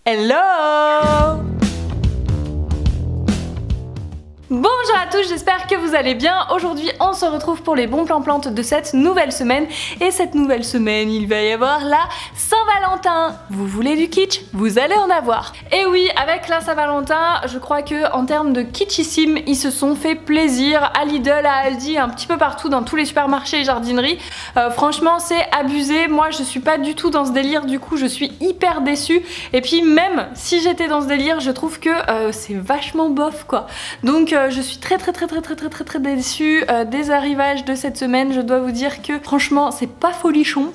Hello! Bonjour à tous, j'espère que vous allez bien. Aujourd'hui on se retrouve pour les bons plans plantes de cette nouvelle semaine. Et cette nouvelle semaine il va y avoir la Saint-Valentin. Vous voulez du kitsch? Vous allez en avoir. Et oui, avec la Saint-Valentin, je crois que en termes de kitschissime, ils se sont fait plaisir à Lidl, à Aldi, un petit peu partout dans tous les supermarchés et jardineries. Franchement c'est abusé, moi je suis pas du tout dans ce délire, du coup je suis hyper déçue. Et puis même si j'étais dans ce délire, je trouve que c'est vachement bof quoi. Donc je suis très déçue des arrivages de cette semaine. Je dois vous dire que franchement c'est pas folichon.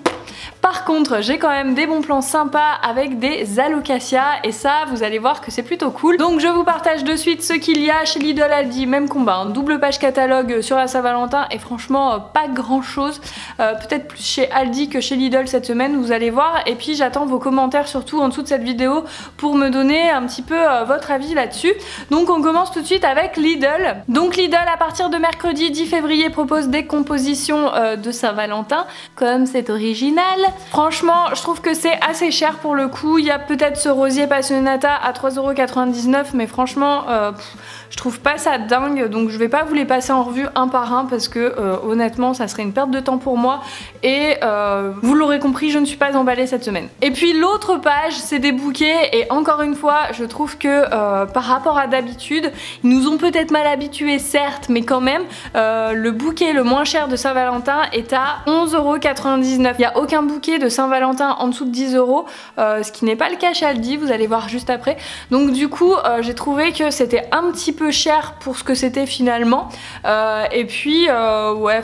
Par contre, j'ai quand même des bons plans sympas avec des alocasias et ça, vous allez voir que c'est plutôt cool. Donc je vous partage de suite ce qu'il y a chez Lidl, Aldi, même combat, hein. Double page catalogue sur la Saint-Valentin et franchement pas grand chose. Peut-être plus chez Aldi que chez Lidl cette semaine, vous allez voir. Et puis j'attends vos commentaires surtout en dessous de cette vidéo pour me donner un petit peu votre avis là-dessus. Donc on commence tout de suite avec Lidl. Donc Lidl à partir de mercredi 10 février propose des compositions de Saint-Valentin, comme c'est original. Franchement, je trouve que c'est assez cher pour le coup. Il y a peut-être ce rosier Passionata à 3,99 €, mais franchement, je trouve pas ça dingue. Donc je vais pas vous les passer en revue un par un parce que honnêtement, ça serait une perte de temps pour moi. Et vous l'aurez compris, je ne suis pas emballée cette semaine. Et puis l'autre page, c'est des bouquets. Et encore une fois, je trouve que par rapport à d'habitude, ils nous ont peut-être mal habitués, certes, mais quand même, le bouquet le moins cher de Saint-Valentin est à 11,99 €. Il n'y a aucun bouquet de Saint-Valentin en dessous de 10 €, ce qui n'est pas le cas chez Aldi, vous allez voir juste après. Donc du coup, j'ai trouvé que c'était un petit peu cher pour ce que c'était finalement. Et puis, ouais...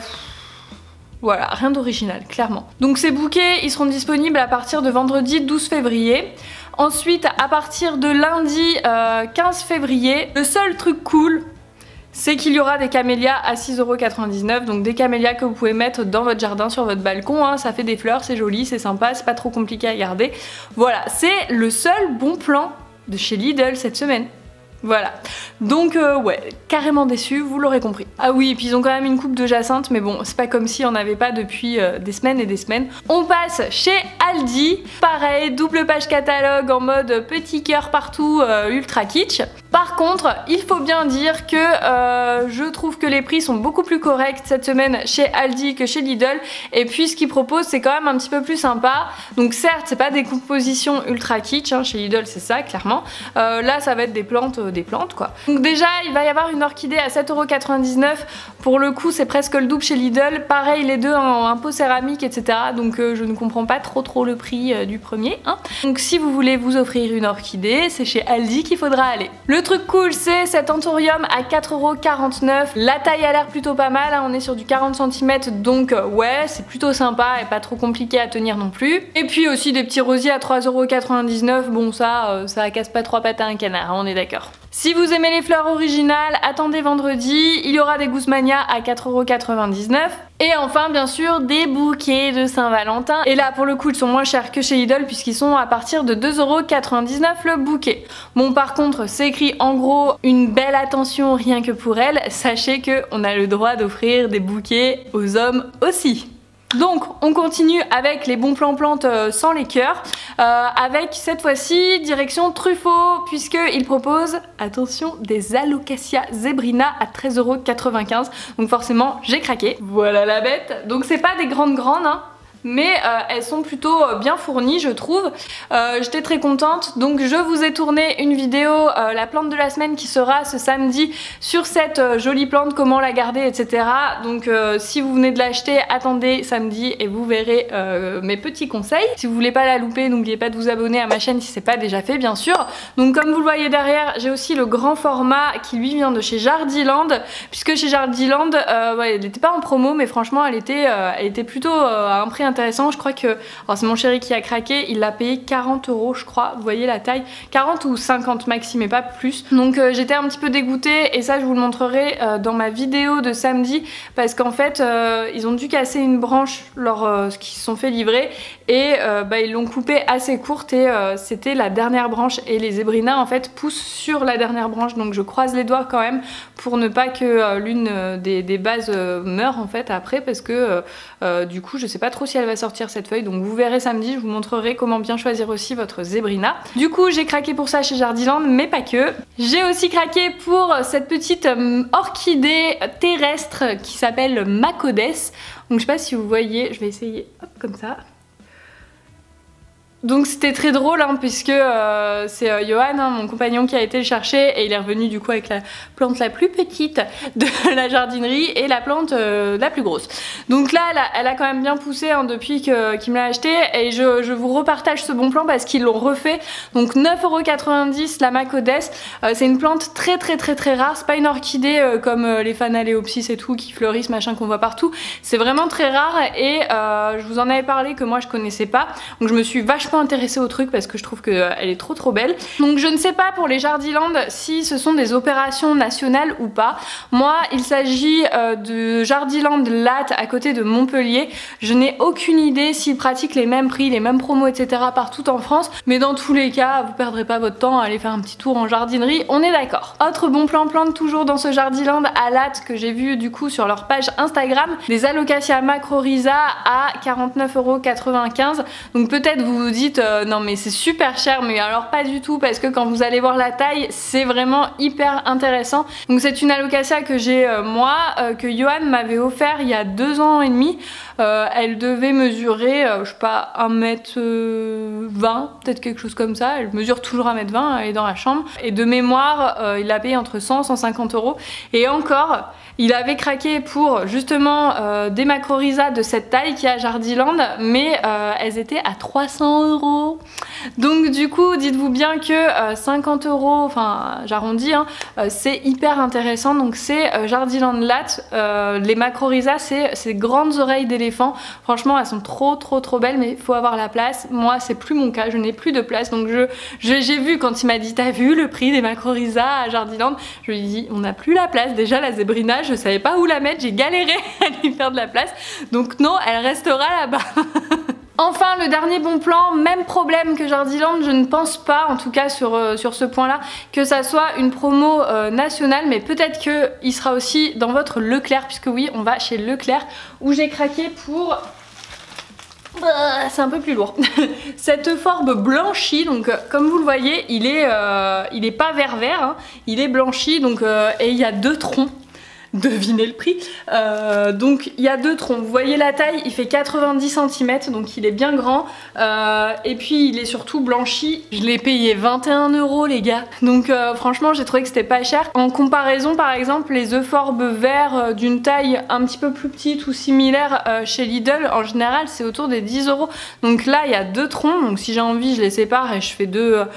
Voilà, rien d'original, clairement. Donc ces bouquets, ils seront disponibles à partir de vendredi 12 février. Ensuite, à partir de lundi 15 février, le seul truc cool, c'est qu'il y aura des camélias à 6,99 €, donc des camélias que vous pouvez mettre dans votre jardin, sur votre balcon, hein. Ça fait des fleurs, c'est joli, c'est sympa, c'est pas trop compliqué à garder. Voilà, c'est le seul bon plan de chez Lidl cette semaine. Voilà, donc ouais, carrément déçu, vous l'aurez compris. Ah oui, et puis ils ont quand même une coupe de jacinthe, mais bon, c'est pas comme si on n'avait pas depuis des semaines et des semaines. On passe chez Aldi, pareil, double page catalogue en mode petit cœur partout, ultra kitsch. Par contre, il faut bien dire que je trouve que les prix sont beaucoup plus corrects cette semaine chez Aldi que chez Lidl. Et puis ce qu'ils proposent, c'est quand même un petit peu plus sympa. Donc certes, c'est pas des compositions ultra kitsch, hein, chez Lidl c'est ça, clairement. Là, ça va être des plantes quoi. Donc déjà, il va y avoir une orchidée à 7,99 €. Pour le coup, c'est presque le double chez Lidl. Pareil, les deux en un pot céramique, etc. Donc je ne comprends pas trop le prix du premier, hein. Donc si vous voulez vous offrir une orchidée, c'est chez Aldi qu'il faudra aller. Le truc cool, c'est cet anthurium à 4,49 €. La taille a l'air plutôt pas mal, hein. On est sur du 40 cm, donc ouais, c'est plutôt sympa et pas trop compliqué à tenir non plus. Et puis aussi des petits rosiers à 3,99 €. Bon, ça casse pas trois pattes à un canard, hein, on est d'accord. Si vous aimez les fleurs originales, attendez vendredi, il y aura des Guzmania à 4,99 €. Et enfin, bien sûr, des bouquets de Saint-Valentin. Et là, pour le coup, ils sont moins chers que chez Lidl puisqu'ils sont à partir de 2,99 € le bouquet. Bon, par contre, c'est écrit en gros une belle attention rien que pour elle. Sachez qu'on a le droit d'offrir des bouquets aux hommes aussi. Donc on continue avec les bons plans plantes sans les cœurs, avec cette fois-ci direction Truffaut, puisqu'il propose, attention, des Alocasias Zebrina à 13,95 €. Donc forcément j'ai craqué, voilà la bête. Donc c'est pas des grandes hein, mais elles sont plutôt bien fournies je trouve. J'étais très contente, donc je vous ai tourné une vidéo, la plante de la semaine qui sera ce samedi sur cette jolie plante, comment la garder, etc. Donc si vous venez de l'acheter, attendez samedi et vous verrez mes petits conseils. Si vous voulez pas la louper, n'oubliez pas de vous abonner à ma chaîne si c'est pas déjà fait bien sûr. Donc comme vous le voyez derrière, j'ai aussi le grand format qui lui vient de chez Jardiland, puisque chez Jardiland, ouais, elle n'était pas en promo, mais franchement elle était plutôt à un prix intéressant. Je crois que, alors c'est mon chéri qui a craqué, il l'a payé 40 € je crois, vous voyez la taille, 40 ou 50 maxi mais pas plus. Donc j'étais un petit peu dégoûtée et ça je vous le montrerai dans ma vidéo de samedi parce qu'en fait ils ont dû casser une branche lors ce qu'ils se sont fait livrer et ils l'ont coupée assez courte et c'était la dernière branche et les zébrinas en fait poussent sur la dernière branche, donc je croise les doigts quand même pour ne pas que l'une des bases meure en fait après parce que du coup je sais pas trop si elle elle va sortir cette feuille, donc vous verrez samedi, je vous montrerai comment bien choisir aussi votre Zébrina. Du coup j'ai craqué pour ça chez Jardiland, mais pas que. J'ai aussi craqué pour cette petite orchidée terrestre qui s'appelle Macodes. Donc je sais pas si vous voyez, je vais essayer, hop, comme ça. Donc c'était très drôle hein, puisque c'est Johan, hein, mon compagnon, qui a été le chercher et il est revenu du coup avec la plante la plus petite de la jardinerie et la plante la plus grosse. Donc là elle a quand même bien poussé hein, depuis qu'il me l'a acheté, et je vous repartage ce bon plan parce qu'ils l'ont refait. Donc 9,90 € la Macodes. C'est une plante très rare, c'est pas une orchidée comme les Phanaléopsis et tout qui fleurissent machin qu'on voit partout. C'est vraiment très rare et je vous en avais parlé que moi je connaissais pas, donc je me suis vachement intéressée au truc parce que je trouve qu'elle est trop belle. Donc je ne sais pas pour les Jardiland si ce sont des opérations nationales ou pas. Moi il s'agit de Jardiland Latte à côté de Montpellier. Je n'ai aucune idée s'ils pratiquent les mêmes prix, les mêmes promos etc. partout en France, mais dans tous les cas vous perdrez pas votre temps à aller faire un petit tour en jardinerie, on est d'accord. Autre bon plan plante toujours dans ce Jardiland à Latte que j'ai vu du coup sur leur page Instagram, des Alocasia macrorhiza à 49,95 €. Donc peut-être vous vous dites non mais c'est super cher, mais alors pas du tout, parce que quand vous allez voir la taille c'est vraiment hyper intéressant. Donc c'est une Alocasia que j'ai moi, que Johan m'avait offert il y a 2 ans et demi. Elle devait mesurer je sais pas 1,20 m, peut-être quelque chose comme ça. Elle mesure toujours 1,20 m, elle est dans la chambre, et de mémoire il l'a payé entre 100 et 150 €. Et encore il avait craqué pour justement des macrorhizas de cette taille qui est à Jardiland, mais elles étaient à 300 €. Donc du coup dites-vous bien que 50 €, enfin j'arrondis hein, c'est hyper intéressant. Donc c'est Jardiland Latte, les macrorhizas c'est ces grandes oreilles d'éléphant. Franchement elles sont trop belles, mais il faut avoir la place. Moi c'est plus mon cas, je n'ai plus de place, donc j'ai vu quand il m'a dit t'as vu le prix des macrorhizas à Jardiland, je lui ai dit on n'a plus la place, déjà la Zébrina je savais pas où la mettre, j'ai galéré à lui faire de la place, donc non elle restera là-bas. Enfin le dernier bon plan, même problème que Jardiland, je ne pense pas en tout cas sur ce point là que ça soit une promo nationale, mais peut-être qu'il sera aussi dans votre Leclerc, puisque oui on va chez Leclerc où j'ai craqué pour... c'est un peu plus lourd. Cette euphorbes blanchie, donc comme vous le voyez il est pas vert, hein, il est blanchi, donc et il y a 2 troncs. Devinez le prix. Donc il y a 2 troncs, vous voyez la taille, il fait 90 cm, donc il est bien grand, et puis il est surtout blanchi. Je l'ai payé 21 € les gars, donc franchement j'ai trouvé que c'était pas cher. En comparaison par exemple les euphorbes verts d'une taille un petit peu plus petite ou similaire chez Lidl, en général c'est autour des 10 €. Donc là il y a 2 troncs, donc si j'ai envie je les sépare et je fais deux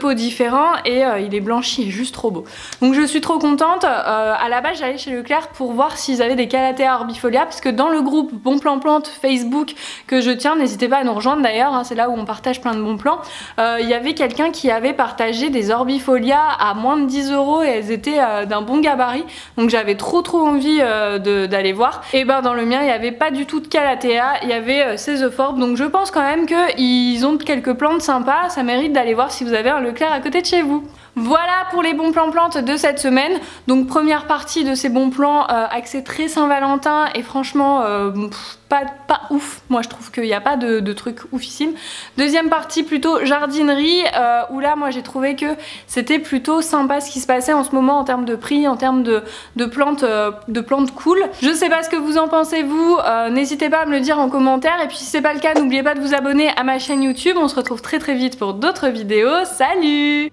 pots différents, et il est blanchi, il est juste trop beau. Donc je suis trop contente. À la base j'allais chez Leclerc pour voir s'ils avaient des Calathea orbifolia, parce que dans le groupe Bon Plan Plante Facebook que je tiens, n'hésitez pas à nous rejoindre d'ailleurs, hein, c'est là où on partage plein de bons plans, il y avait quelqu'un qui avait partagé des orbifolia à moins de 10 € et elles étaient d'un bon gabarit, donc j'avais trop envie d'aller voir. Et ben dans le mien il n'y avait pas du tout de Calathea, il y avait ces euphorbes, donc je pense quand même qu'ils ont quelques plantes sympas, ça mérite d'aller voir si vous avez un Leclerc à côté de chez vous. Voilà pour les bons plans plantes de cette semaine. Donc première partie de ces bons plans axés très Saint-Valentin, et franchement pas ouf, moi je trouve qu'il n'y a pas de truc oufissime. Deuxième partie plutôt jardinerie, où là moi j'ai trouvé que c'était plutôt sympa ce qui se passait en ce moment en termes de prix, en termes de plantes cool. Je sais pas ce que vous en pensez vous, n'hésitez pas à me le dire en commentaire, et puis si c'est pas le cas n'oubliez pas de vous abonner à ma chaîne YouTube. On se retrouve très vite pour d'autres vidéos, salut!